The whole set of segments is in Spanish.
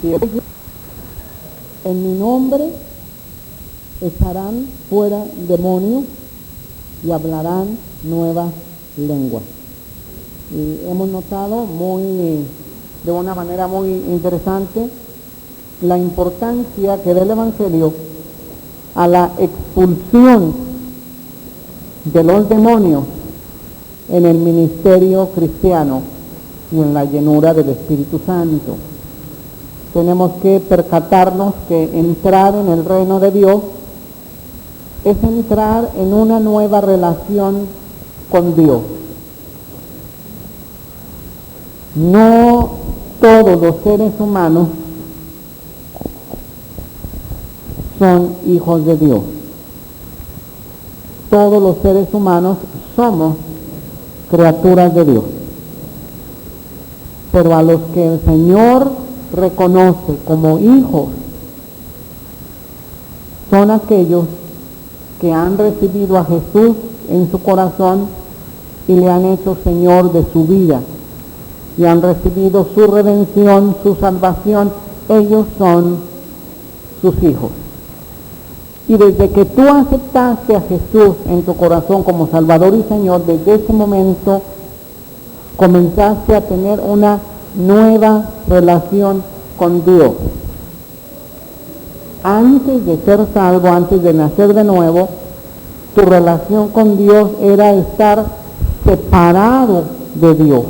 Si ellos en mi nombre echarán fuera demonios y hablarán nuevas lenguas. Y hemos notado de una manera muy interesante la importancia que da el Evangelio a la expulsión de los demonios en el ministerio cristiano y en la llenura del Espíritu Santo. Tenemos que percatarnos que entrar en el reino de Dios es entrar en una nueva relación con Dios. No todos los seres humanos son hijos de Dios. Todos los seres humanos somos criaturas de Dios. Pero a los que el Señor reconoce como hijos son aquellos que han recibido a Jesús en su corazón y le han hecho Señor de su vida y han recibido su redención, su salvación. Ellos son sus hijos. Y desde que tú aceptaste a Jesús en tu corazón como Salvador y Señor, desde ese momento comenzaste a tener una nueva relación con Dios. Antes de ser salvo, antes de nacer de nuevo, tu relación con Dios era estar separado de Dios,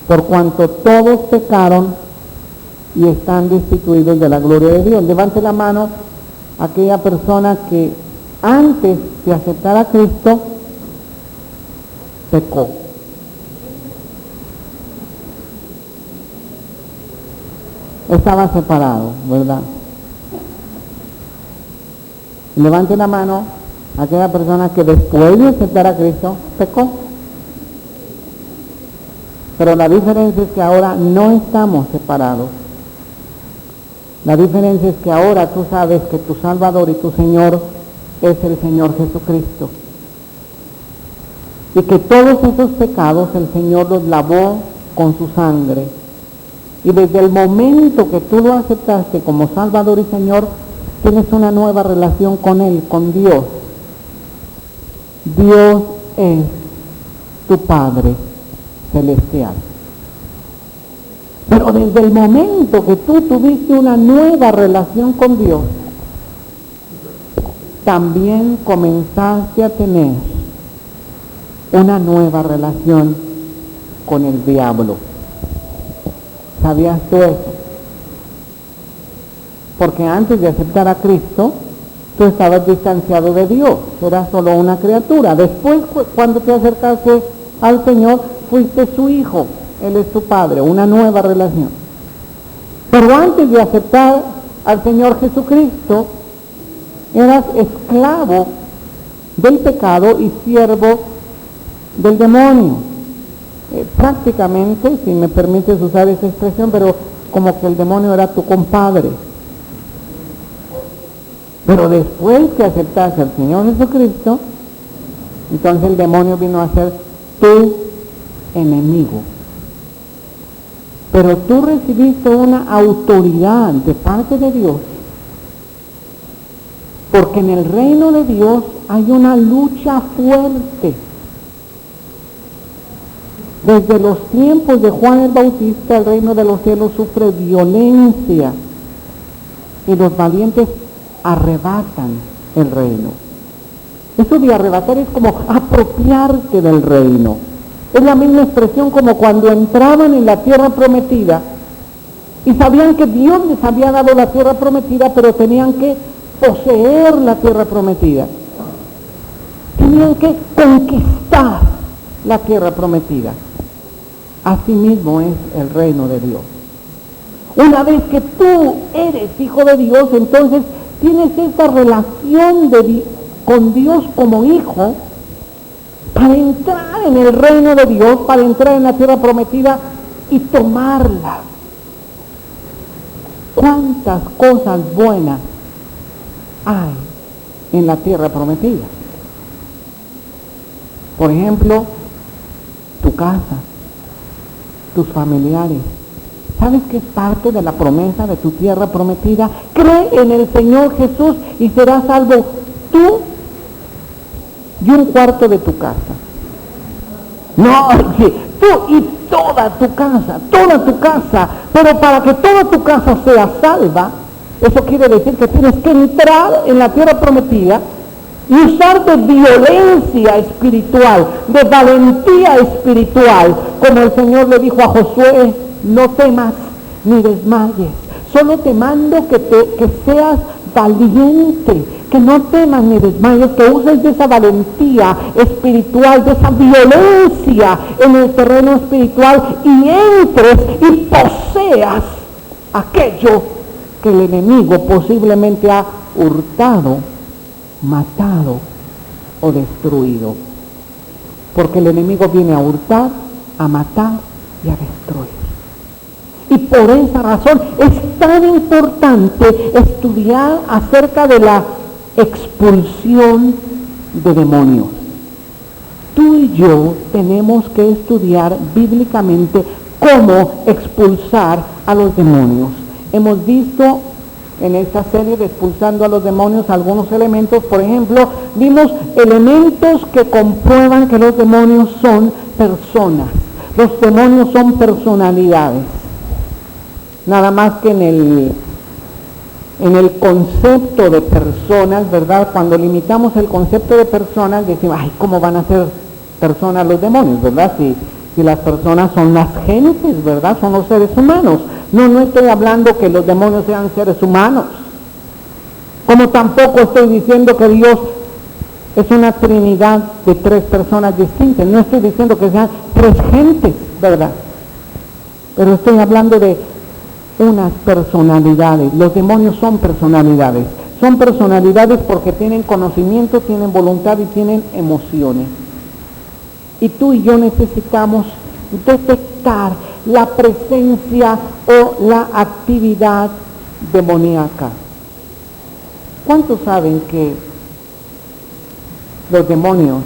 por cuanto todos pecaron y están destituidos de la gloria de Dios. Levante la mano aquella persona que antes de aceptar a Cristo pecó. Estaba separado, ¿verdad? Levante la mano aquella persona que después de aceptar a Cristo pecó. Pero la diferencia es que ahora no estamos separados. La diferencia es que ahora tú sabes que tu Salvador y tu Señor es el Señor Jesucristo. Y que todos esos pecados el Señor los lavó con su sangre. Y desde el momento que tú lo aceptaste como Salvador y Señor, tienes una nueva relación con Él, con Dios. Dios es tu Padre celestial. Pero desde el momento que tú tuviste una nueva relación con Dios, también comenzaste a tener una nueva relación con el diablo. ¿Sabías tú eso? Porque antes de aceptar a Cristo, tú estabas distanciado de Dios, eras solo una criatura. Después, cuando te acercaste al Señor, fuiste su hijo, Él es tu Padre, una nueva relación. Pero antes de aceptar al Señor Jesucristo, eras esclavo del pecado y siervo del demonio. Prácticamente, si me permites usar esa expresión, pero como que el demonio era tu compadre. Pero después que aceptaste al Señor Jesucristo, entonces el demonio vino a ser tu enemigo. Pero tú recibiste una autoridad de parte de Dios, porque en el reino de Dios hay una lucha fuerte. Desde los tiempos de Juan el Bautista, el reino de los cielos sufre violencia y los valientes arrebatan el reino. Eso de arrebatar es como apropiarte del reino. Es la misma expresión como cuando entraban en la tierra prometida y sabían que Dios les había dado la tierra prometida, pero tenían que poseer la tierra prometida. Tenían que conquistar la tierra prometida. Así mismo es el reino de Dios. Una vez que tú eres hijo de Dios, entonces tienes esta relación con Dios como hijo para entrar en el reino de Dios, para entrar en la tierra prometida y tomarla. ¿Cuántas cosas buenas hay en la tierra prometida? Por ejemplo, tu casa, tus familiares, ¿Sabes que es parte de la promesa de tu tierra prometida? Cree en el Señor Jesús y serás salvo tú y un cuarto de tu casa. No, sí, tú y toda tu casa. Pero para que toda tu casa sea salva, eso quiere decir que tienes que entrar en la tierra prometida y usar de violencia espiritual, de valentía espiritual, como el Señor le dijo a Josué: no temas ni desmayes, solo te mando que seas valiente, que no temas ni desmayes, que uses de esa valentía espiritual, de esa violencia en el terreno espiritual y entres y poseas aquello que el enemigo posiblemente ha hurtado, matado o destruido. Porque el enemigo viene a hurtar, a matar y a destruir. Y por esa razón es tan importante estudiar acerca de la expulsión de demonios. Tú y yo tenemos que estudiar bíblicamente cómo expulsar a los demonios. Hemos visto en esta serie de Expulsando a los Demonios algunos elementos. Por ejemplo, vimos elementos que comprueban que los demonios son personas. Los demonios son personalidades. Nada más que en el concepto de personas, ¿verdad? Cuando limitamos el concepto de personas, decimos: ay, ¿cómo van a ser personas los demonios, verdad? Si las personas son las gentes, ¿verdad? Son los seres humanos. No estoy hablando que los demonios sean seres humanos. Como tampoco estoy diciendo que Dios es una trinidad de tres personas distintas. No estoy diciendo que sean tres gentes, ¿verdad? Pero estoy hablando de unas personalidades. Los demonios son personalidades. Son personalidades porque tienen conocimiento, tienen voluntad y tienen emociones. Y tú y yo necesitamos detectar la presencia o la actividad demoníaca. ¿Cuántos saben que los demonios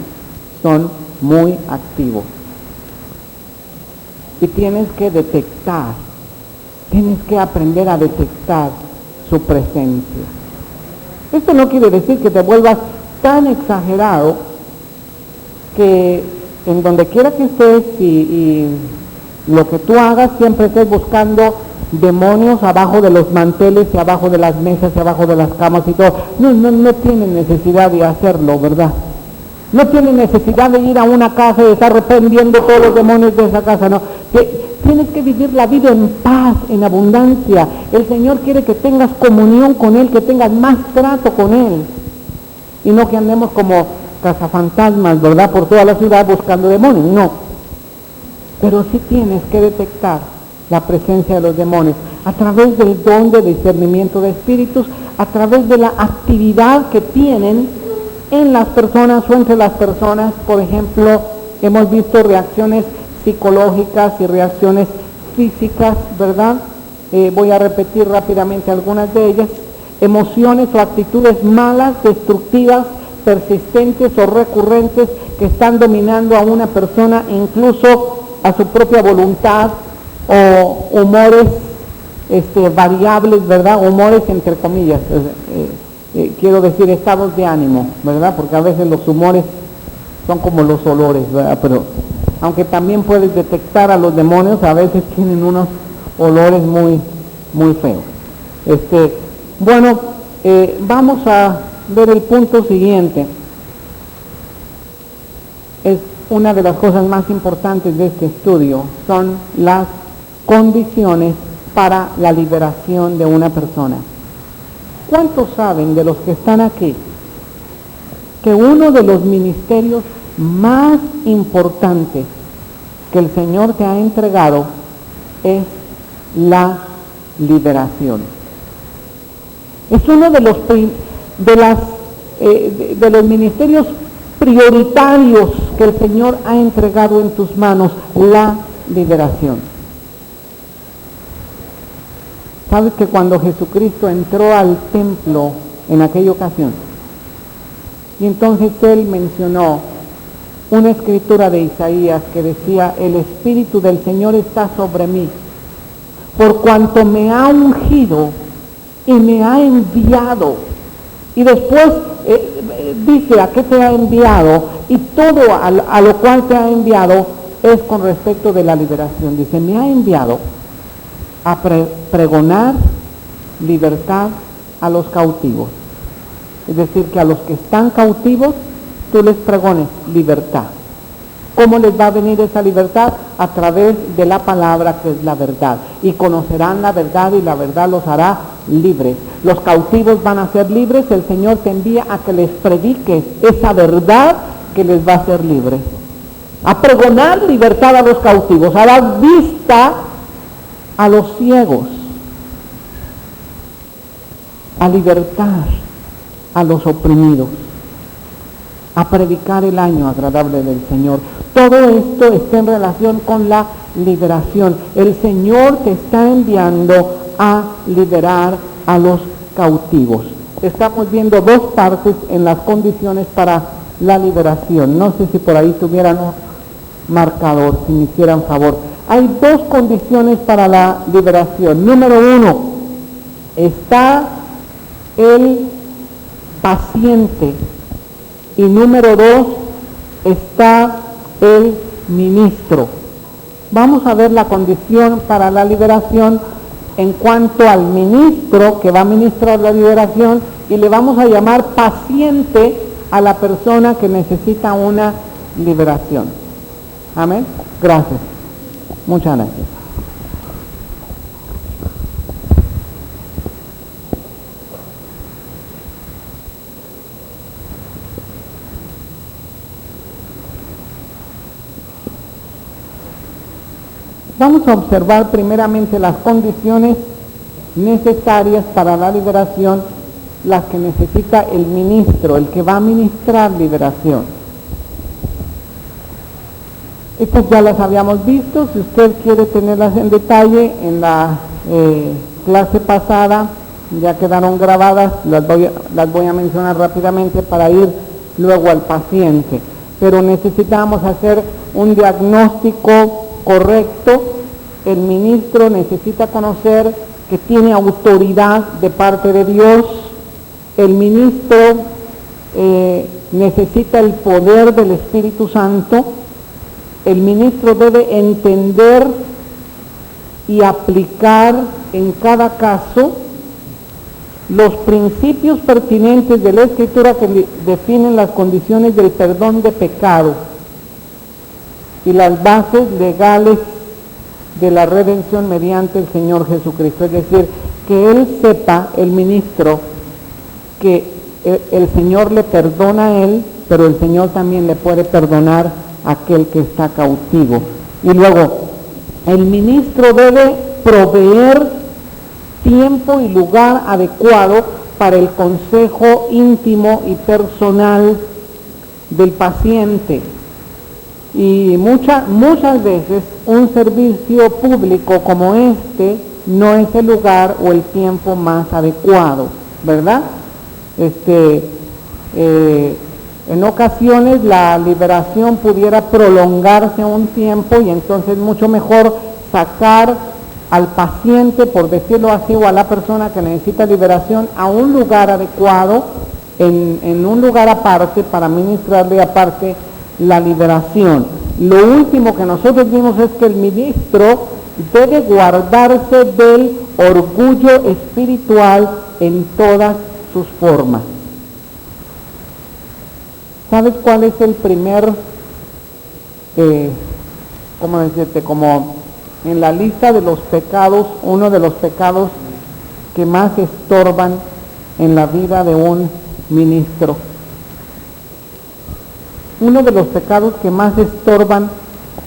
son muy activos? Y tienes que detectar, tienes que aprender a detectar su presencia. Esto no quiere decir que te vuelvas tan exagerado que en donde quiera que estés y lo que tú hagas siempre estés buscando demonios abajo de los manteles y abajo de las mesas y abajo de las camas y todo. No tienen necesidad de hacerlo, ¿verdad? No tienen necesidad de ir a una casa y estar reprendiendo todos los demonios de esa casa, no. Tienes que vivir la vida en paz, en abundancia. El Señor quiere que tengas comunión con Él, que tengas más trato con Él. Y no que andemos como cazafantasmas, ¿verdad? Por toda la ciudad buscando demonios, no. Pero sí tienes que detectar la presencia de los demonios a través del don de discernimiento de espíritus, a través de la actividad que tienen en las personas o entre las personas. Por ejemplo, hemos visto reacciones psicológicas y reacciones físicas, ¿verdad? Voy a repetir rápidamente algunas de ellas. Emociones o actitudes malas, destructivas, persistentes o recurrentes que están dominando a una persona, incluso a su propia voluntad, o humores variables, ¿verdad? Humores entre comillas, quiero decir estados de ánimo, ¿verdad? Porque a veces los humores son como los olores, ¿verdad? Pero aunque también puedes detectar a los demonios, a veces tienen unos olores muy, muy feos. Vamos a ver el punto siguiente. Es una de las cosas más importantes de este estudio, son las condiciones para la liberación de una persona. ¿Cuántos saben de los que están aquí que uno de los ministerios más importantes que el Señor te ha entregado es la liberación? Es uno de los ministerios prioritarios que el Señor ha entregado en tus manos, la liberación. ¿Sabes que cuando Jesucristo entró al templo en aquella ocasión, y entonces Él mencionó una escritura de Isaías que decía: el Espíritu del Señor está sobre mí, por cuanto me ha ungido y me ha enviado. Y después dice a qué te ha enviado, y todo a lo cual te ha enviado es con respecto de la liberación. Dice, me ha enviado a pregonar libertad a los cautivos. Es decir, que a los que están cautivos, tú les pregones libertad. ¿Cómo les va a venir esa libertad? A través de la palabra, que es la verdad. Y conocerán la verdad, y la verdad los hará libres. Los cautivos van a ser libres. El Señor te envía a que les prediques esa verdad que les va a hacer libres. A pregonar libertad a los cautivos, a dar vista a los ciegos, a libertar a los oprimidos, a predicar el año agradable del Señor. Todo esto está en relación con la liberación. El Señor te está enviando a liberar a los cautivos. Estamos viendo dos partes en las condiciones para la liberación. No sé si por ahí tuvieran un marcador, si me hicieran favor. Hay dos condiciones para la liberación. Número uno, está el paciente. Y número dos, está el ministro. Vamos a ver la condición para la liberación en cuanto al ministro que va a ministrar la liberación, y le vamos a llamar paciente a la persona que necesita una liberación. Amén. Gracias. Muchas gracias. Vamos a observar primeramente las condiciones necesarias para la liberación, las que necesita el ministro, el que va a ministrar liberación. Estas ya las habíamos visto. Si usted quiere tenerlas en detalle, en la clase pasada ya quedaron grabadas, las voy a mencionar rápidamente para ir luego al paciente. Pero necesitamos hacer un diagnóstico correcto. El ministro necesita conocer que tiene autoridad de parte de Dios. El ministro necesita el poder del Espíritu Santo. El ministro debe entender y aplicar en cada caso los principios pertinentes de la Escritura que definen las condiciones del perdón de pecado y las bases legales de la redención mediante el Señor Jesucristo. Es decir, que él sepa, el ministro, que el Señor le perdona a él, pero el Señor también le puede perdonar a aquel que está cautivo. Y luego, el ministro debe proveer tiempo y lugar adecuado para el consejo íntimo y personal del paciente. Y muchas veces un servicio público como este no es el lugar o el tiempo más adecuado, ¿verdad? En ocasiones la liberación pudiera prolongarse un tiempo, y entonces mucho mejor sacar al paciente, por decirlo así, o a la persona que necesita liberación a un lugar adecuado, en un lugar aparte, para ministrarle aparte la liberación. Lo último que nosotros vimos es que el ministro debe guardarse del orgullo espiritual en todas sus formas. ¿Sabes cuál es el primer, cómo decirte, como en la lista de los pecados, uno de los pecados que más estorban en la vida de un ministro? Uno de los pecados que más estorban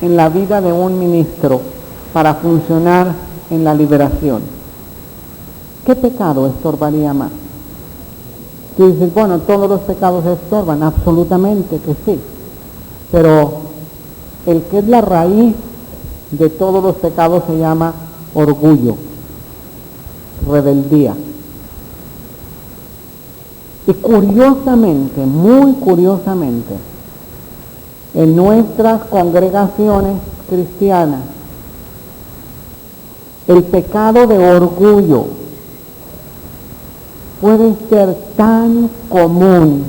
en la vida de un ministro para funcionar en la liberación. ¿Qué pecado estorbaría más? Tú dices, bueno, todos los pecados estorban, absolutamente que sí, pero el que es la raíz de todos los pecados se llama orgullo, rebeldía. Y curiosamente, muy curiosamente, en nuestras congregaciones cristianas, El pecado de orgullo puede ser tan común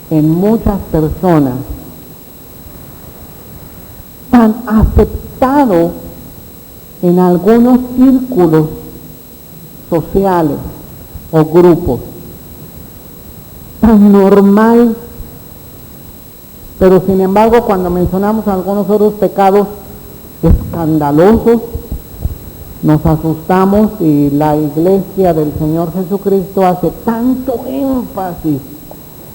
en muchas personas, tan aceptado en algunos círculos sociales o grupos, tan normal, pero sin embargo cuando mencionamos algunos otros pecados escandalosos, nos asustamos y la Iglesia del Señor Jesucristo hace tanto énfasis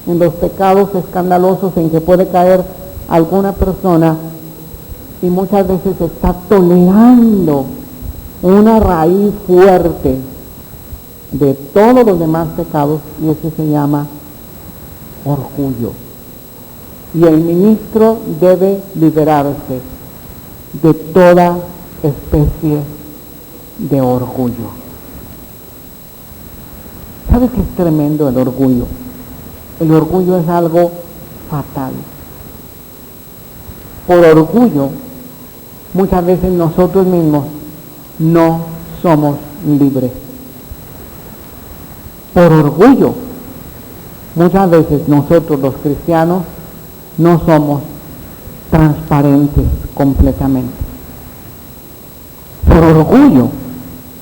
en los pecados escandalosos en que puede caer alguna persona y muchas veces está tolerando una raíz fuerte de todos los demás pecados, y ese se llama orgullo. Y el ministro debe liberarse de toda especie de orgullo. ¿Sabes qué es tremendo el orgullo? El orgullo es algo fatal. Por orgullo, muchas veces nosotros mismos no somos libres. Por orgullo, muchas veces nosotros los cristianos no somos transparentes completamente. Por orgullo,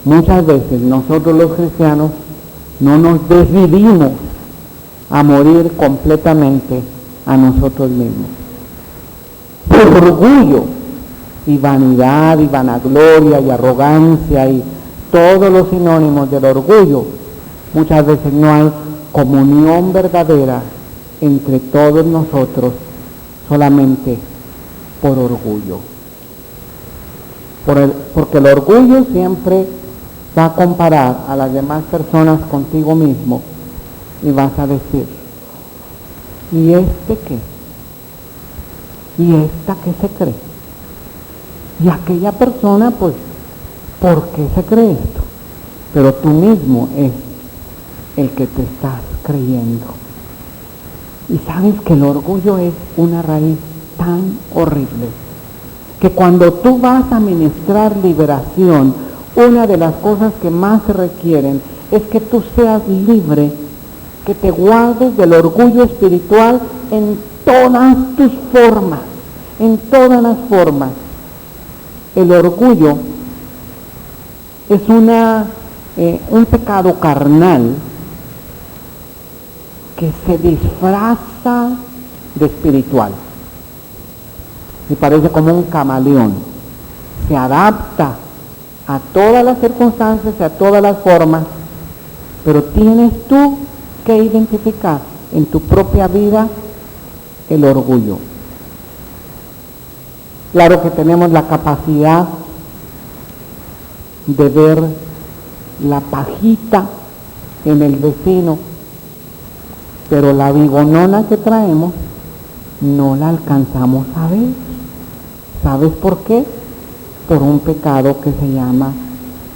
muchas veces nosotros los cristianos no nos decidimos a morir completamente a nosotros mismos. Por orgullo y vanidad y vanagloria y arrogancia y todos los sinónimos del orgullo, muchas veces no hay comunión verdadera entre todos nosotros, solamente por orgullo. Porque el orgullo siempre va a comparar a las demás personas contigo mismo y vas a decir, ¿y este qué? ¿Y esta qué se cree? Y aquella persona, pues, ¿por qué se cree esto? Pero tú mismo es el que te estás creyendo. Y sabes que el orgullo es una raíz tan horrible, que cuando tú vas a ministrar liberación, una de las cosas que más se requieren es que tú seas libre, que te guardes del orgullo espiritual en todas tus formas, en todas las formas. El orgullo es un pecado carnal que se disfraza de espiritual y parece como un camaleón, se adapta a todas las circunstancias y a todas las formas, pero tienes tú que identificar en tu propia vida el orgullo. Claro que tenemos la capacidad de ver la pajita en el vecino, pero la bigonona que traemos no la alcanzamos a ver. ¿Sabes por qué? Por un pecado que se llama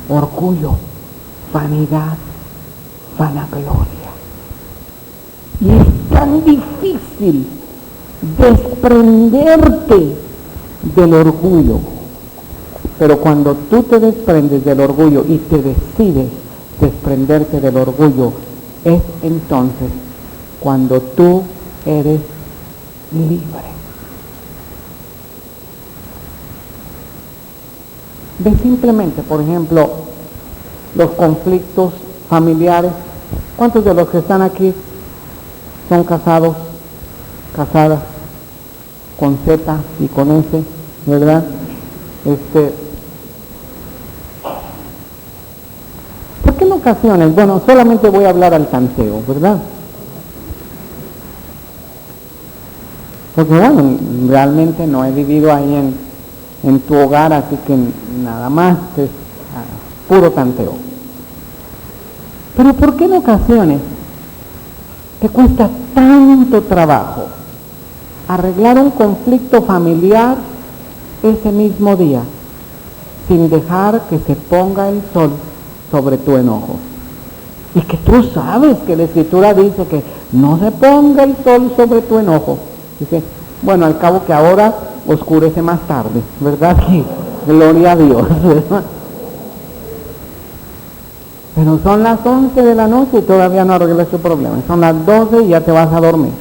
orgullo, vanidad, vanagloria. Y es tan difícil desprenderte del orgullo. Pero cuando tú te desprendes del orgullo y te decides desprenderte del orgullo, es entonces cuando tú eres libre. Ve simplemente, por ejemplo, los conflictos familiares. ¿Cuántos de los que están aquí son casados, casadas, con Z y con S, verdad? ¿Por qué en ocasiones? Bueno, solamente voy a hablar al tanteo, ¿verdad? Porque bueno, realmente no he vivido ahí en tu hogar, así que nada más es puro tanteo. Pero ¿por qué en ocasiones te cuesta tanto trabajo arreglar un conflicto familiar ese mismo día, sin dejar que se ponga el sol sobre tu enojo? Y que tú sabes que la Escritura dice que no se ponga el sol sobre tu enojo. Dice, bueno, al cabo que ahora oscurece más tarde, ¿verdad? Sí, gloria a Dios, ¿verdad? Pero son las 11 de la noche y todavía no arreglas tu problema. Son las 12 y ya te vas a dormir.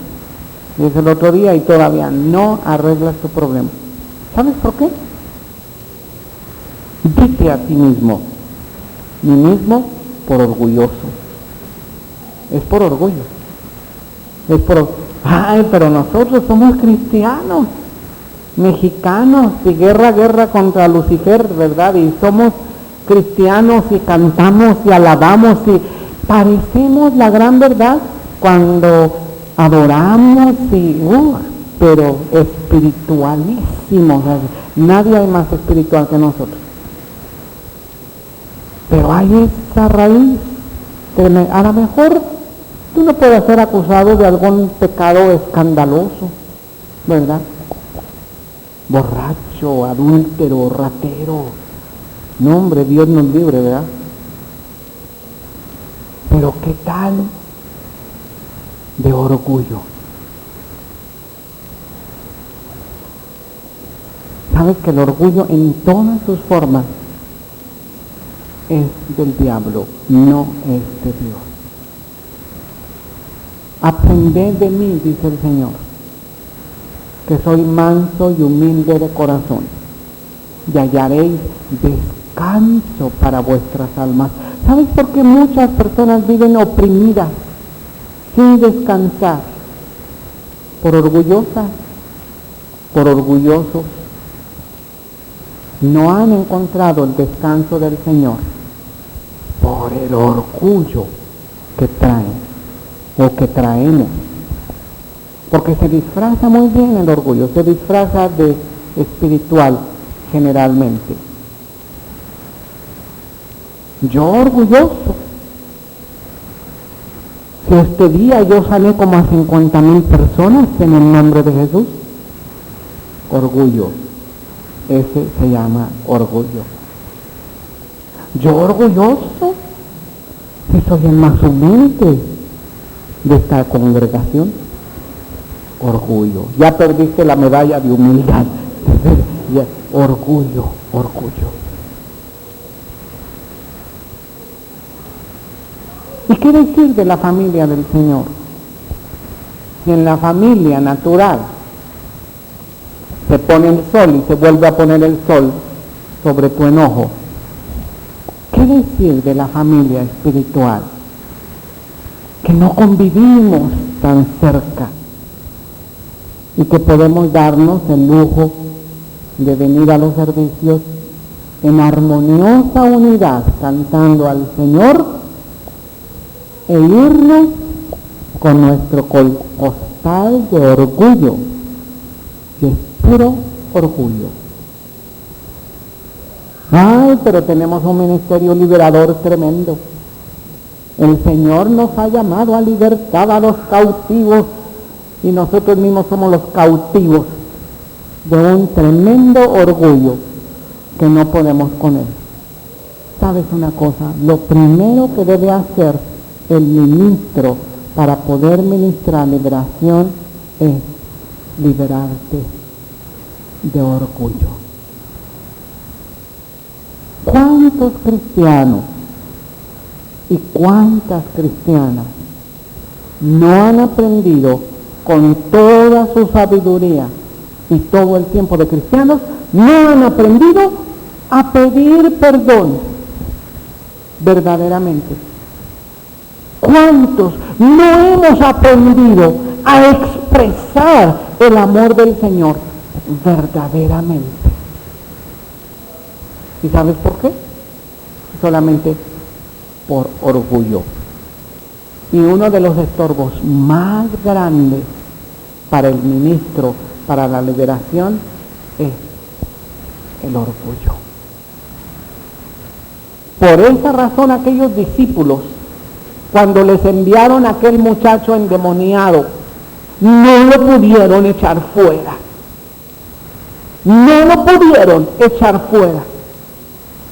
Y es el otro día y todavía no arreglas tu problema. ¿Sabes por qué? Dite a ti mismo, mí mismo por orgulloso. Es por orgullo. Es por, ay, pero nosotros somos cristianos, mexicanos, y guerra contra Lucifer, ¿verdad? Y somos cristianos y cantamos y alabamos y parecemos la gran verdad cuando adoramos y pero espiritualísimos. Nadie hay más espiritual que nosotros. Pero hay esa raíz. A lo mejor tú no puedes ser acusado de algún pecado escandaloso, ¿verdad? Borracho, adúltero, ratero. No, hombre, Dios nos libre, ¿verdad? Pero ¿qué tal de orgullo? Sabes que el orgullo en todas sus formas es del diablo, no es de Dios. Aprended de mí, dice el Señor, que soy manso y humilde de corazón, y hallaréis descanso para vuestras almas. ¿Sabes por qué muchas personas viven oprimidas, sin descansar? Por orgullosas, por orgullosos. No han encontrado el descanso del Señor por el orgullo que traen o que traemos. Porque se disfraza muy bien el orgullo, se disfraza de espiritual generalmente. Yo orgulloso. Si este día yo sané como a 50,000 personas en el nombre de Jesús, orgullo. Ese se llama orgullo. Yo orgulloso, si soy el más humilde de esta congregación. Orgullo. Ya perdiste la medalla de humildad. Ya, orgullo. ¿Y qué decir de la familia del Señor? Si en la familia natural se pone el sol y se vuelve a poner el sol sobre tu enojo, ¿qué decir de la familia espiritual? Que no convivimos tan cerca y que podemos darnos el lujo de venir a los servicios en armoniosa unidad, cantando al Señor e irnos con nuestro costal de orgullo, que es puro orgullo. Ay, pero tenemos un ministerio liberador tremendo. El Señor nos ha llamado a libertad a los cautivos y nosotros mismos somos los cautivos de un tremendo orgullo que no podemos con él. ¿Sabes una cosa? Lo primero que debe hacer el ministro para poder ministrar liberación es liberarte de orgullo. ¿Cuántos cristianos y cuántas cristianas no han aprendido con toda su sabiduría y todo el tiempo de cristianos, no han aprendido a pedir perdón verdaderamente? ¿Cuántos no hemos aprendido a expresar el amor del Señor verdaderamente? ¿Y sabes por qué? Solamente por orgullo. Y uno de los estorbos más grandes para el ministro, para la liberación, es el orgullo. Por esa razón aquellos discípulos, cuando les enviaron a aquel muchacho endemoniado, no lo pudieron echar fuera. No lo pudieron echar fuera.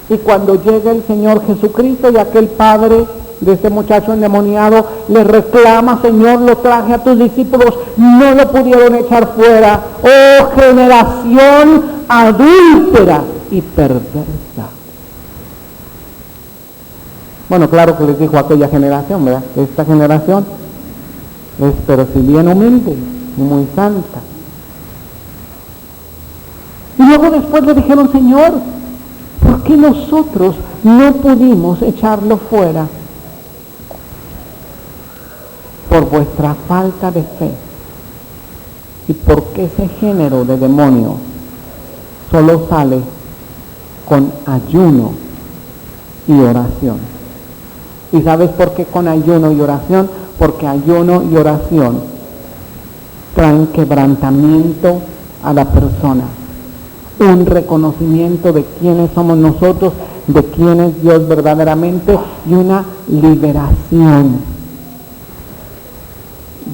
Y cuando llega el Señor Jesucristo y aquel padre de ese muchacho endemoniado le reclama: Señor, lo traje a tus discípulos, no lo pudieron echar fuera. ¡Oh, generación adúltera y perversa! Bueno, claro que les dijo a aquella generación, ¿verdad? Esta generación es, pero si bien humilde y muy santa. Y luego después le dijeron, Señor, ¿por qué nosotros no pudimos echarlo fuera? Por vuestra falta de fe. Y porque ese género de demonio solo sale con ayuno y oración. ¿Y sabes por qué con ayuno y oración? Porque ayuno y oración traen quebrantamiento a la persona, un reconocimiento de quiénes somos nosotros, de quién es Dios verdaderamente, y una liberación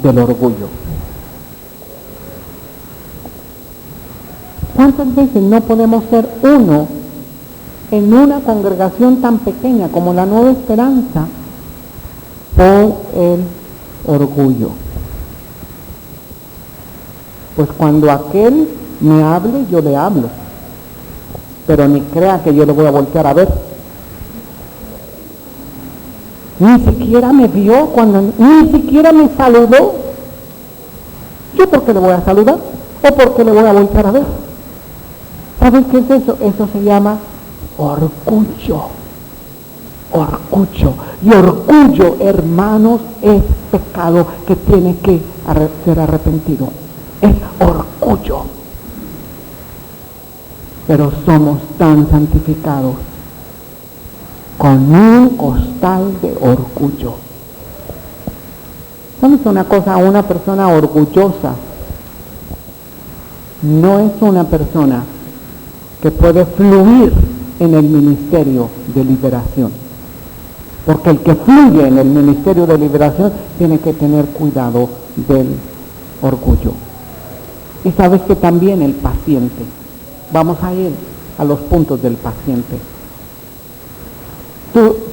del orgullo. ¿Cuántas veces no podemos ser uno en una congregación tan pequeña como la Nueva Esperanza por el orgullo? Pues cuando aquel me hable, yo le hablo, pero ni crea que yo le voy a voltear a ver. Ni siquiera me vio, ni siquiera me saludó. ¿Yo por qué le voy a saludar? ¿O por qué le voy a voltear a ver? ¿Sabes qué es eso? Eso se llama orgullo. Orgullo. Y orgullo, hermanos, es pecado que tiene que ser arrepentido. Es orgullo. Pero somos tan santificados con un costal de orgullo. ¿Sabes una cosa? Una persona orgullosa no es una persona que puede fluir en el ministerio de liberación. Porque el que fluye en el ministerio de liberación tiene que tener cuidado del orgullo. Y sabes que también el paciente. Vamos a ir a los puntos del paciente.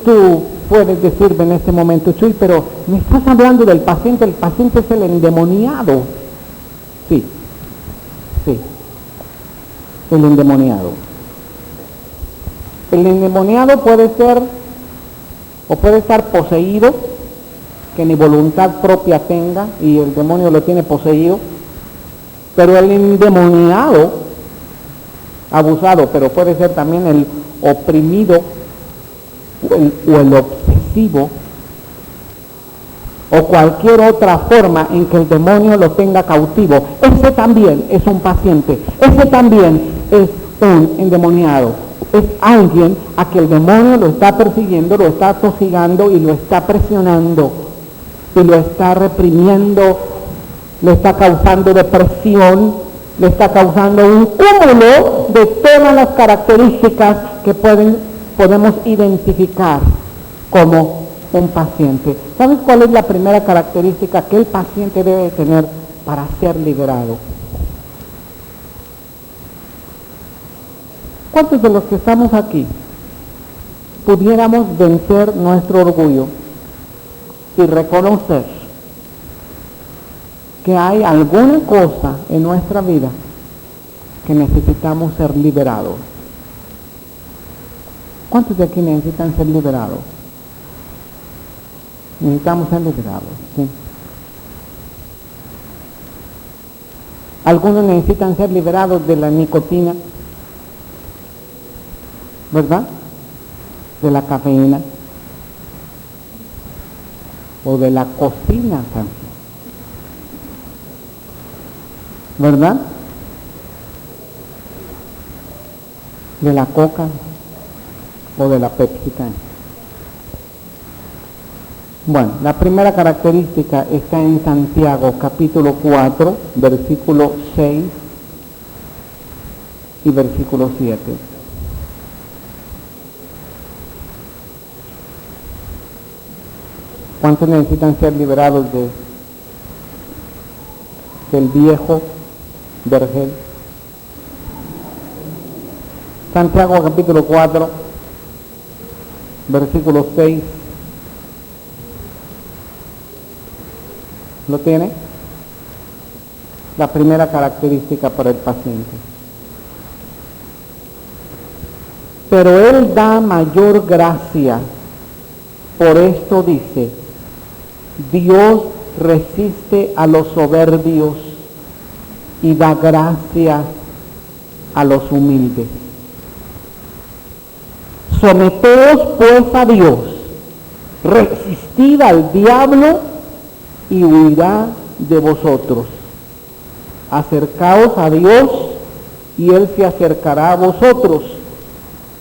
Tú puedes decirme en este momento, Chuy, pero me estás hablando del paciente. El paciente es el endemoniado. Sí. El endemoniado. El endemoniado puede ser o puede estar poseído, que ni voluntad propia tenga y el demonio lo tiene poseído, pero el endemoniado, abusado, pero puede ser también el oprimido o el obsesivo o cualquier otra forma en que el demonio lo tenga cautivo. Ese también es un paciente, ese también es un endemoniado. Es alguien a que el demonio lo está persiguiendo, lo está tosigando y lo está presionando y lo está reprimiendo, le está causando depresión, le está causando un cúmulo de todas las características que podemos identificar como un paciente. ¿Sabes cuál es la primera característica que el paciente debe tener para ser liberado? ¿Cuántos de los que estamos aquí pudiéramos vencer nuestro orgullo y reconocer que hay alguna cosa en nuestra vida que necesitamos ser liberados? ¿Cuántos de aquí necesitan ser liberados? Necesitamos ser liberados, ¿sí? Algunos necesitan ser liberados de la nicotina, ¿verdad? De la cafeína o de la cocina también, ¿verdad? De la coca o de la Pepsi también. Bueno, la primera característica está en Santiago capítulo 4, versículo 6 y versículo 7. ¿Cuántos necesitan ser liberados del viejo vergel? Santiago capítulo 4, versículo 6. ¿Lo tiene? La primera característica para el paciente. Pero Él da mayor gracia. Por esto dice, Dios resiste a los soberbios y da gracia a los humildes. Someteos pues a Dios, resistid al diablo y huirá de vosotros. Acercaos a Dios y Él se acercará a vosotros.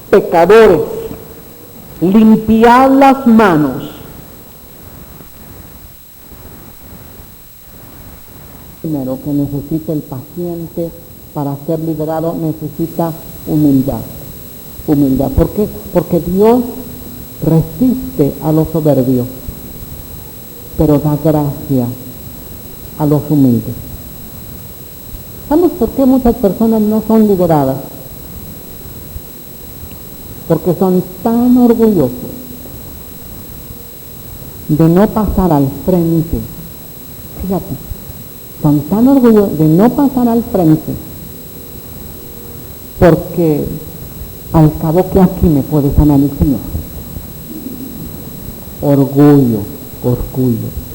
Pecadores, limpiad las manos. Primero que necesita el paciente para ser liberado, necesita humildad. Humildad. ¿Por qué? Porque Dios resiste a los soberbios, pero da gracia a los humildes. ¿Sabes por qué muchas personas no son liberadas? Porque son tan orgullosos de no pasar al frente. Fíjate, son tan orgullosos de no pasar al frente, porque al cabo que aquí me puede sanar el Señor. Orgullo,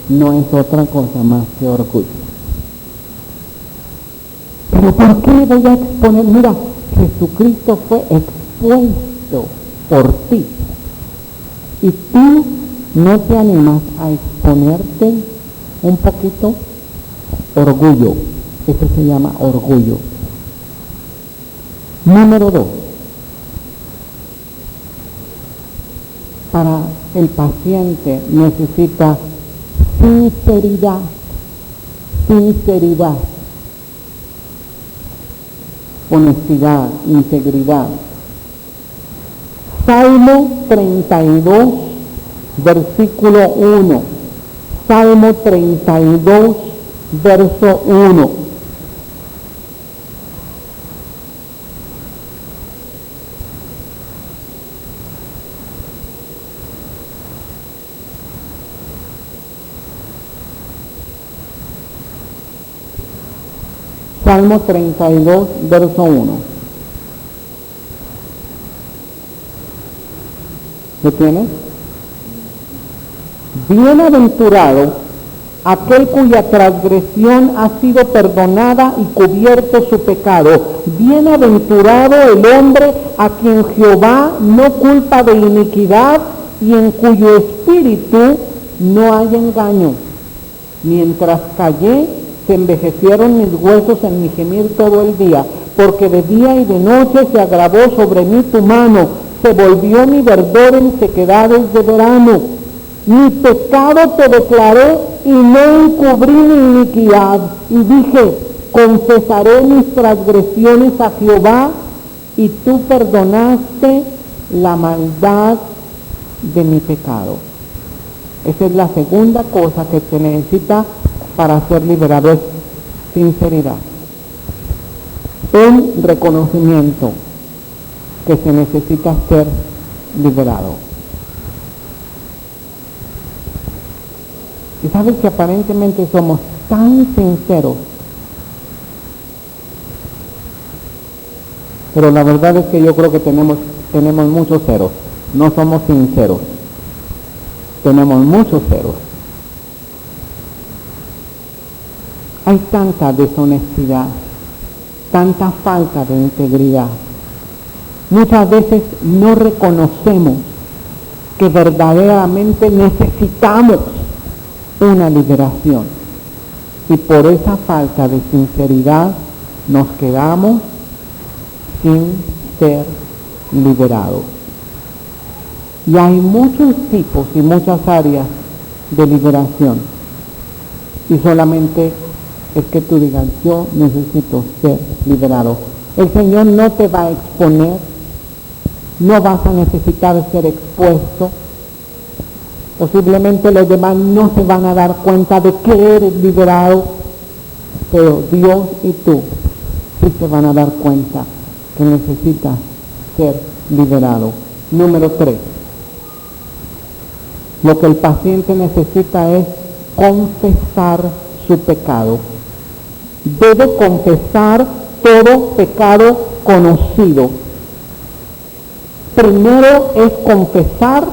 no es otra cosa más que orgullo. Pero ¿por qué voy a exponer? Mira, Jesucristo fue expuesto por ti. Y tú no te animas a exponerte un poquito. Orgullo, eso se llama orgullo. Número 2. Para el paciente necesita sinceridad. Honestidad, integridad. Salmo 32, versículo 1. Salmo 32, verso 1. Salmo 32, verso 1. ¿Lo tienes? Bienaventurado aquel cuya transgresión ha sido perdonada y cubierto su pecado. Bienaventurado el hombre a quien Jehová no culpa de iniquidad y en cuyo espíritu no hay engaño. Mientras callé, se envejecieron mis huesos en mi gemir todo el día, porque de día y de noche se agravó sobre mí tu mano, se volvió mi verdor en sequedades de verano. Mi pecado te declaré y no encubrí mi iniquidad. Y dije, confesaré mis transgresiones a Jehová, y tú perdonaste la maldad de mi pecado. Esa es la segunda cosa que se necesita para ser liberado, es sinceridad. Un reconocimiento que se necesita ser liberado. Y sabes que aparentemente somos tan sinceros, pero la verdad es que yo creo que tenemos muchos ceros. No somos sinceros, tenemos muchos ceros. Hay tanta deshonestidad, tanta falta de integridad. Muchas veces no reconocemos que verdaderamente necesitamos una liberación. Y por esa falta de sinceridad nos quedamos sin ser liberados. Y hay muchos tipos y muchas áreas de liberación. Y solamente es que tú digas, yo necesito ser liberado. El Señor no te va a exponer, no vas a necesitar ser expuesto. Posiblemente los demás no se van a dar cuenta de que eres liberado, pero Dios y tú sí se van a dar cuenta que necesitas ser liberado. Número 3. Lo que el paciente necesita es confesar su pecado. Debe confesar todo pecado conocido. Primero es confesar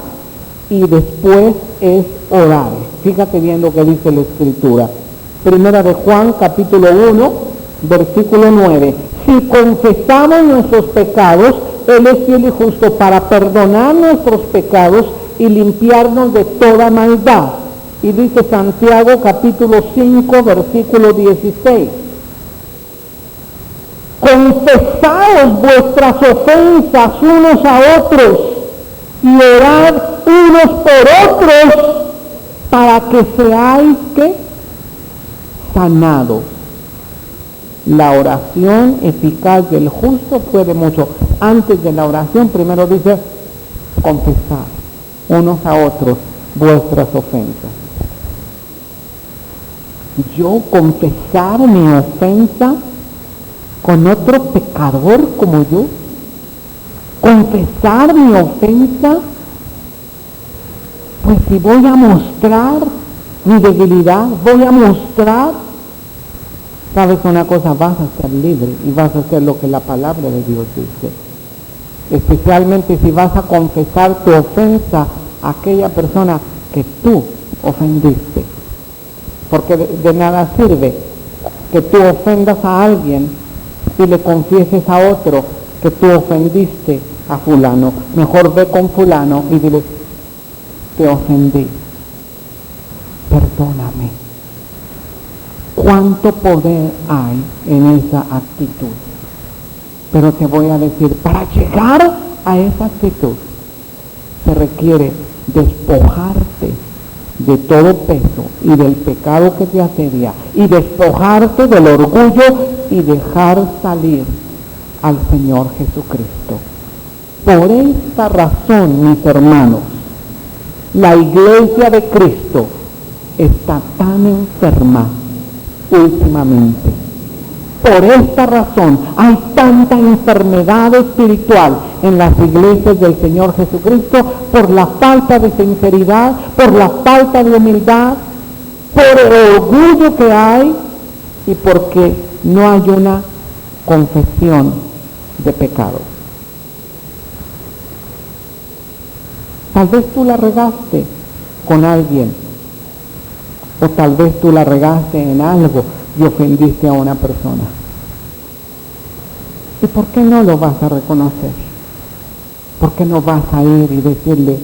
y después es orar. Fíjate bien lo que dice la Escritura. Primera de Juan, capítulo 1, versículo 9. Si confesamos nuestros pecados, Él es fiel y justo para perdonar nuestros pecados y limpiarnos de toda maldad. Y dice Santiago, capítulo 5, versículo 16. Confesaos vuestras ofensas unos a otros y orad unos por otros para que seáis ¿qué? Sanados. La oración eficaz del justo puede mucho. Antes de la oración primero dice confesar unos a otros vuestras ofensas. Yo confesar mi ofensa con otro pecador como yo, confesar mi ofensa, pues si voy a mostrar mi debilidad, voy a mostrar, sabes una cosa, vas a ser libre y vas a hacer lo que la palabra de Dios dice, especialmente si vas a confesar tu ofensa a aquella persona que tú ofendiste, porque de nada sirve que tú ofendas a alguien y le confieses a otro que tú ofendiste a fulano. Mejor ve con fulano y dile, te ofendí, perdóname. ¿Cuánto poder hay en esa actitud? Pero te voy a decir, para llegar a esa actitud se requiere despojarte de todo peso y del pecado que te asedia, y despojarte del orgullo y dejar salir al Señor Jesucristo. Por esta razón, mis hermanos, la iglesia de Cristo está tan enferma últimamente. Por esta razón hay tanta enfermedad espiritual en las iglesias del Señor Jesucristo, por la falta de sinceridad, por la falta de humildad, por el orgullo que hay y porque no hay una confesión de pecado. Tal vez tú la regaste con alguien, o tal vez tú la regaste en algo y ofendiste a una persona. ¿Y por qué no lo vas a reconocer? ¿Por qué no vas a ir y decirle,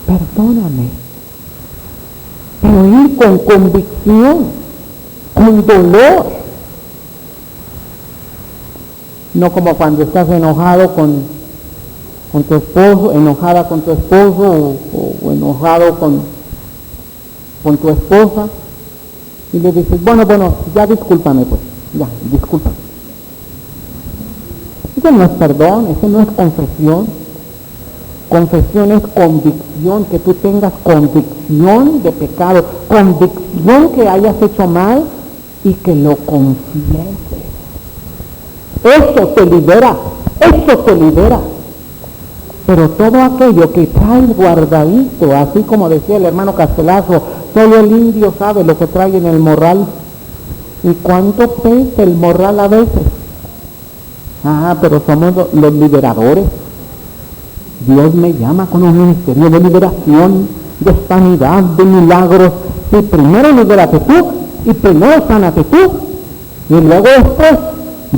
perdóname? Pero ir con convicción, con dolor. No como cuando estás enojado con tu esposo, enojada con tu esposo o enojado con tu esposa, y le dices, bueno, ya discúlpame pues, ya, discúlpame. Eso no es perdón, eso no es confesión. Confesión es convicción, que tú tengas convicción de pecado, convicción que hayas hecho mal y que lo confieses. Eso te libera, eso te libera. Pero todo aquello que traes guardadito, así como decía el hermano Castelazo, solo el indio sabe lo que trae en el morral. ¿Y cuánto pesa el morral a veces? Pero somos los liberadores. Dios me llama con un ministerio de liberación, de sanidad, de milagros. Y primero libérate tú, y primero sánate tú, y luego después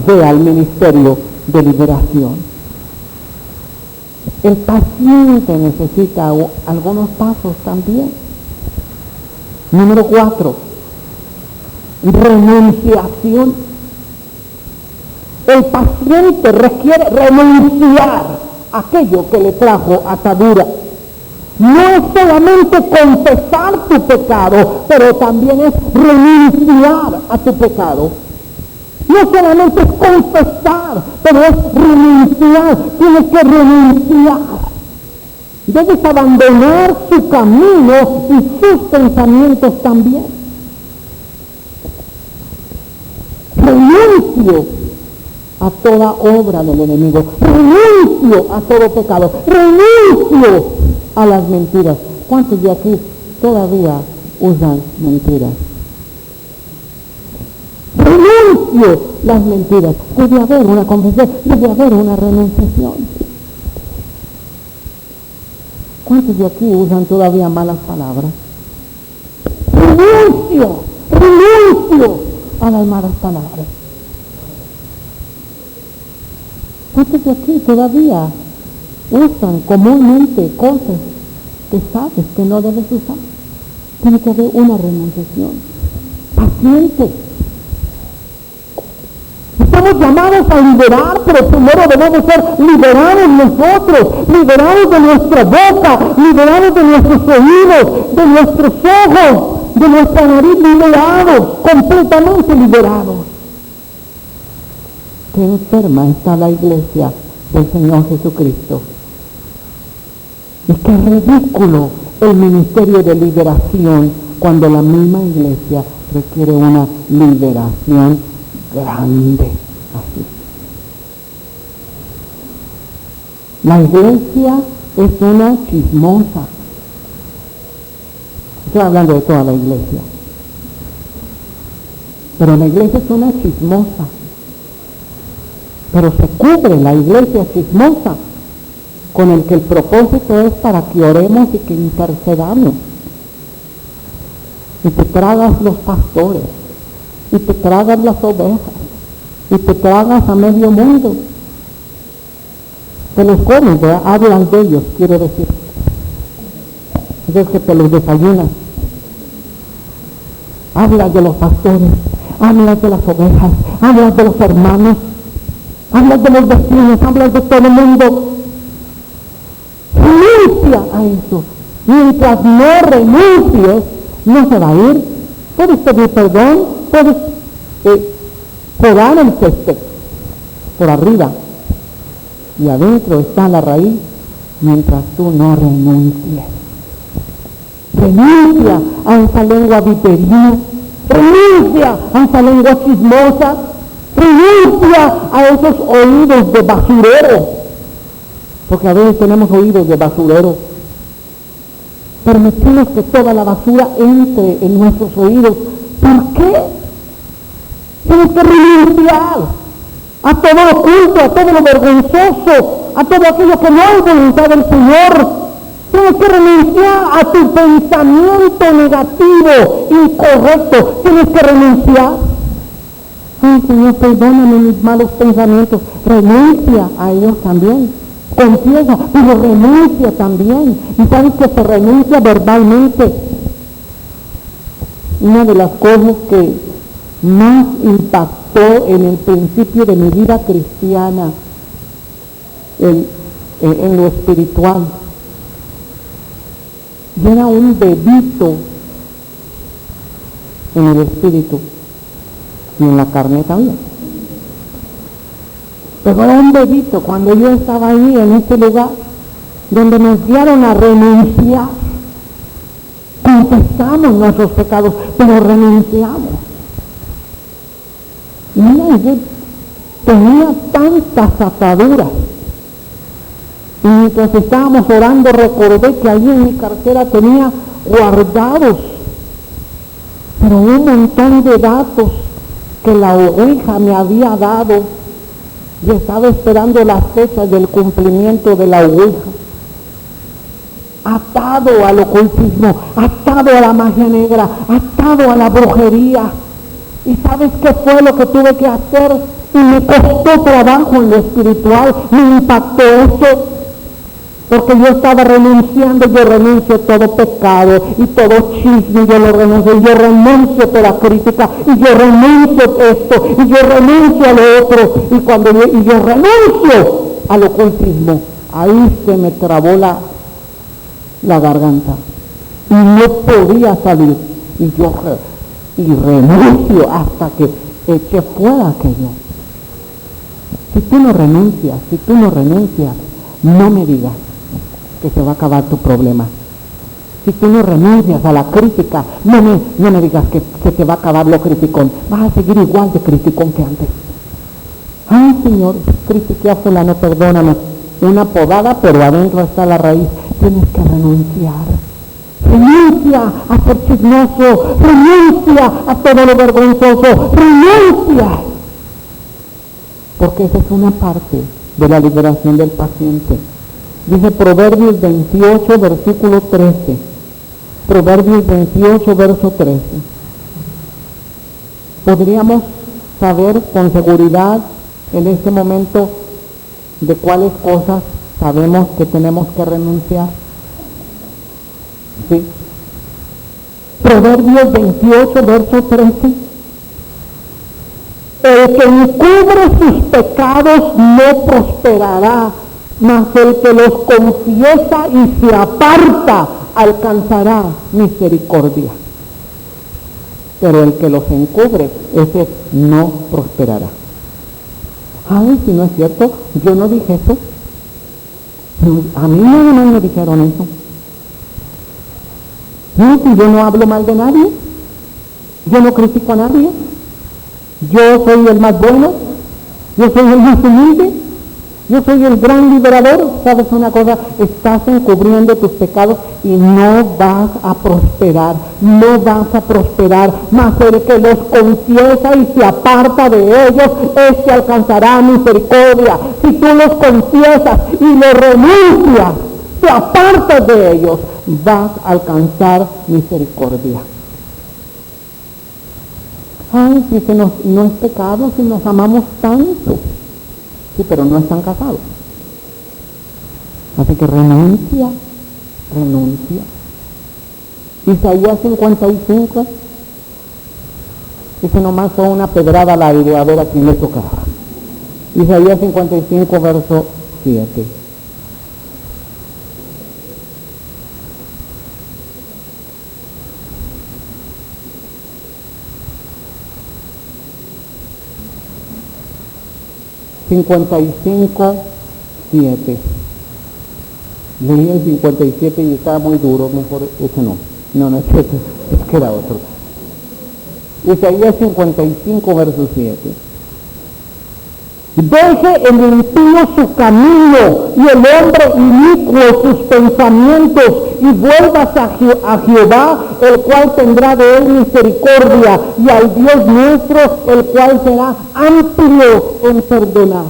ve al ministerio de liberación. El paciente necesita algunos pasos también. Número 4, renunciación. El paciente requiere renunciar a aquello que le trajo atadura. No es solamente confesar tu pecado, pero también es renunciar a tu pecado. No solamente es confesar, pero es renunciar. Tienes que renunciar. Debes abandonar su camino y sus pensamientos también. Renuncio a toda obra del enemigo. Renuncio a todo pecado. Renuncio a las mentiras. ¿Cuántos de aquí todavía usan mentiras? Renuncio las mentiras. Debe haber una confesión, debe haber una renunciación. ¿Cuántos de aquí usan todavía malas palabras? Renuncio a las malas palabras. ¿Cuántos de aquí todavía usan comúnmente cosas que sabes que no debes usar? Tiene que haber una renunciación paciente. Estamos llamados a liberar, pero primero debemos ser liberados nosotros, liberados de nuestra boca, liberados de nuestros oídos, de nuestros ojos, de nuestra nariz, liberados, completamente liberados. Qué enferma está la iglesia del Señor Jesucristo. Y qué ridículo el ministerio de liberación cuando la misma iglesia requiere una liberación grande. Así. La iglesia es una chismosa. Estoy hablando de toda la iglesia. Pero la iglesia es una chismosa. Pero se cubre la iglesia chismosa con el que el propósito es para que oremos y que intercedamos. Y te tragas los pastores, y te tragas las ovejas, y te tragas a medio mundo. Te los comes, ¿verdad? Hablas de ellos, quiero decir. Es que te los desayunas. Hablas de los pastores, hablas de las ovejas, hablas de los hermanos, hablas de los vecinos, hablas de todo el mundo. Renuncia a eso. Mientras no renuncies, no se va a ir. Puedes pedir perdón, puedes podar el césped por arriba, y adentro está la raíz, mientras tú no renuncies. Renuncia a esa lengua viperina, renuncia a esa lengua chismosa, renuncia a esos oídos de basurero, porque a veces tenemos oídos de basurero. Permitimos que toda la basura entre en nuestros oídos. ¿Por qué? Tienes que renunciar a todo lo oculto, a todo lo vergonzoso, a todo aquello que no es voluntad del Señor. Tienes que renunciar a tu pensamiento negativo, incorrecto. Tienes que renunciar. Ay, Señor, perdóname mis malos pensamientos. Renuncia a ellos también. Confiesa, pero renuncia también. Y sabes que se renuncia verbalmente. Una de las cosas que más impactó en el principio de mi vida cristiana, en lo espiritual, yo era un bebito en el espíritu y en la carne también. Pero era un bebito cuando yo estaba ahí en este lugar donde nos dieron a renunciar. Confesamos nuestros pecados, pero renunciamos. Y mira, yo tenía tantas ataduras. Y mientras estábamos orando, recordé que allí en mi cartera tenía guardados, pero un montón de datos que la oveja me había dado. Y estaba esperando las fechas del cumplimiento de la oveja. Atado al ocultismo, atado a la magia negra, atado a la brujería. ¿Y sabes qué fue lo que tuve que hacer? Y me costó trabajo en lo espiritual, me impactó eso. Porque yo estaba renunciando, yo renuncio a todo pecado y todo chisme, yo lo renuncio, yo renuncio a toda crítica, y yo renuncio a esto, y yo renuncio a lo otro, y cuando yo renuncio al ocultismo, ahí se me trabó la garganta, y no podía salir, y renuncio hasta que eche fuera aquello. Si tú no renuncias, no me digas que se va a acabar tu problema. Si tú no renuncias a la crítica, no me digas que se te va a acabar lo criticón. Vas a seguir igual de criticón que antes. Ay, Señor, critiqué a fulano, perdóname. Una podada, pero adentro está la raíz. Tienes que renunciar. Renuncia a ser chismoso. Renuncia a todo lo vergonzoso. Renuncia. Porque esa es una parte de la liberación del paciente. Dice Proverbios 28, versículo 13. Proverbios 28, verso 13. Podríamos saber con seguridad en este momento de cuáles cosas sabemos que tenemos que renunciar. ¿Sí? Proverbios 28, verso 13. El que encubre sus pecados no prosperará, mas el que los confiesa y se aparta alcanzará misericordia. Pero el que los encubre, ese no prosperará. Ay, si no es cierto, yo no dije eso. A mí no me dijeron eso. No, si yo no hablo mal de nadie, yo no critico a nadie, yo soy el más bueno, yo soy el más humilde, yo soy el gran liberador. ¿Sabes una cosa? Estás encubriendo tus pecados y no vas a prosperar, no vas a prosperar. Mas el que los confiesa y se aparta de ellos, este alcanzará misericordia. Si tú los confiesas y los renuncias, te apartas de ellos, vas a alcanzar misericordia. Ay, si no es pecado, si nos amamos tanto. Sí, pero no están casados. Así que renuncia. Isaías 55 dice nomás fue una pedrada al aire, a ver a quién le tocaba. Isaías 55, verso 7. ...55, 7. Leí el 57 y estaba muy duro, mejor ese no. No es ese, es que era otro. Isaías 55, verso 7. Deje el impío su camino y el hombre inicuo sus pensamientos, y vuélvase a Jehová, el cual tendrá de él misericordia, y al Dios nuestro, el cual será amplio en perdonar.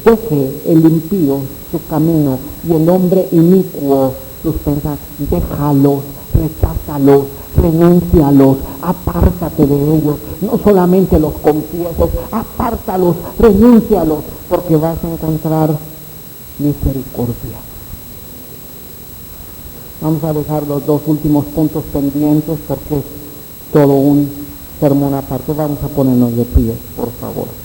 Deje el impío su camino y el hombre inicuo sus pensamientos. Déjalos, recházalos, renúncialos, apártate de ellos. No solamente los confieses, apártalos, renúncialos, porque vas a encontrar misericordia. Vamos a dejar los dos últimos puntos pendientes porque es todo un sermón aparte. Vamos a ponernos de pie, por favor.